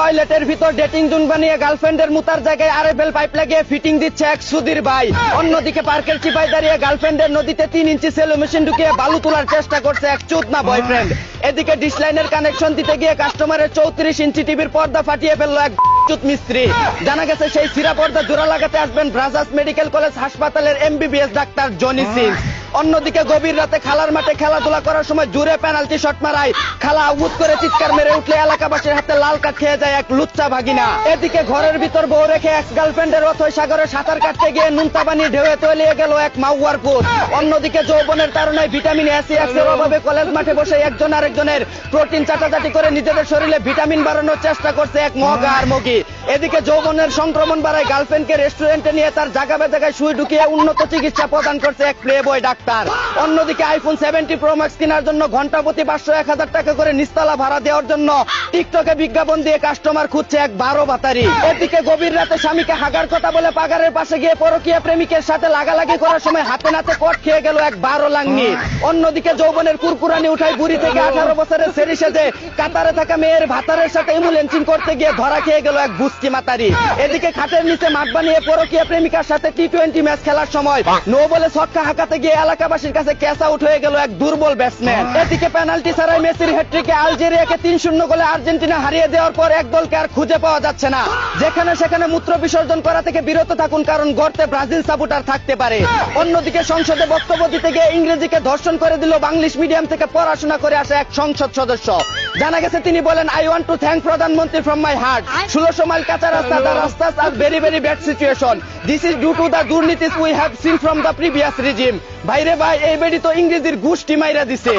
টয়লেটের ভিতর dating zone বানিয়ে গার্লফ্রেন্ডের মুতার জায়গায় আরএফএল পাইপ লাগিয়ে ফিটিং দিচ্ছে এক সুধীর ভাই। অন্যদিকে পার্কের চিপায় দাঁড়িয়ে গার্লফ্রেন্ডের নদীতে 3 ইঞ্চি সেলো মেশিন ঢুকিয়ে বালু তোলার চেষ্টা করছে এক চোদনা বয়ফ্রেন্ড। এদিকে ডিশ লাইনের কানেকশন দিতে গিয়ে কাস্টমারের 34 ইঞ্চি টিভির পর্দা ফাটিয়ে ফেললো এক চুত মিস্ত্রি। জানা গেছে সেই সিরা পর্দা জোড়া লাগাতে আসবেন ব্রাজার্স মেডিকেল কলেজ হাসপাতালের এমবিবিএস ডাক্তার জনি সিং। অন্যদিকে গভীর রাতে খেলার মাঠে খেলাধুলা করার সময় জোরে পেনাল্টি শট মারায় খালা আউট করে চিৎকার মেরে উঠলে এলাকাবাসীর হাতে লাল কার্ড খেয়ে যায় এক লুচ্চা ভাগিনা। এদিকে ঘরের ভিতর বউ রেখে এক্স গার্লফ্রেন্ডের অথই সাগরে সাঁতার কাটতে গিয়ে নুনতা পানি ঢেউয়ে তলিয়ে গেল এক মাউয়ার পুত। অন্যদিকে যৌবনের তাড়নায় ভিটামিন এসিএক্স এর অভাবে কলেজ মাঠে বসে একজন আরেকজনের প্রোটিন চাটাচাটি করে নিজেদের শরীরে ভিটামিন বাড়ানোর চেষ্টা করছে এক মগা আর মগি। এদিকে যৌবনের সংক্রমণ বাড়ায় গার্লফ্রেন্ডকে রেস্টুরেন্টে নিয়ে তার জায়গা জায়গায় সুই ঢুকিয়ে উন্নত চিকিৎসা প্রদান করছে এক প্লে বয় ডাক্তার। অন্যদিকে আইফোন 70 প্রো ম্যাক্স কেনার জন্য ঘন্টা প্রতি 500-1000 টাকা করে নিস্তালা ভাড়া দেওয়ার জন্য টিকটকে বিজ্ঞাপন দিয়ে কাস্টমার খুঁজছে এক 12 বাতারি। এদিকে গভীর রাতে স্বামীকে হাগার কথা বলে পাগারের পাশে গিয়ে পরকীয়া প্রেমিকের সাথে লাগালাগি করার সময় হাতে নাতে কট খেয়ে গেল এক 12 লাঙ্গি। অন্যদিকে যৌবনের কুরকুরানি উঠায় বুড়ি থেকে 18 বছরের সেরি সেজে কাতারে থাকা মেয়ের ভাতারের সাথে ইমুলেন্সিং করতে গিয়ে ধরা খেয়ে গেল এক বুস্কি মাতারি। এদিকে খাটের নিচে মাঠ বানিয়ে পরকীয়া প্রেমিকার সাথে টি20 ম্যাচ খেলার সময় নো বলে ছক্কা হাঁকাতে গিয়ে এলাকাবাসীর কাছে ক্যাচ আউট হয়ে গেল এক দুর্বল ব্যাটসম্যান। এদিকে পেনাল্টি ছাড়াই মেসির হ্যাট্রিকে আলজেরিয়াকে 3-0 গোলে আর্জেন্টিনা হারিয়ে দেওয়ার পর এক দলকে আর খুঁজে পাওয়া যাচ্ছে না। যেখানে সেখানে মূত্র বিসর্জন করা থেকে বিরত থাকুন, কারণ গর্তে ব্রাজিল সাপোর্টার থাকতে পারে। অন্যদিকে সংসদে বক্তব্য দিতে গিয়ে ইংরেজিকে ধর্ষণ করে দিল বাংলিশ মিডিয়াম থেকে পড়াশোনা করে আসা এক সংসদ সদস্য। জানা গেছে তিনি বলেন, আই ওয়ান্ট টু থ্যাংক প্রধানমন্ত্রী ফ্রম মাই হার্ট। 1600 মাইল কাঁচা রাস্তা, দ্য রাস্তাস are very very bad situation. This is due to the দুর্নীতিস we have seen from the previous regime. ভাইরে ভাই, এই বেডি তো ইংরেজির গুষ্টি মাইরা দিছে।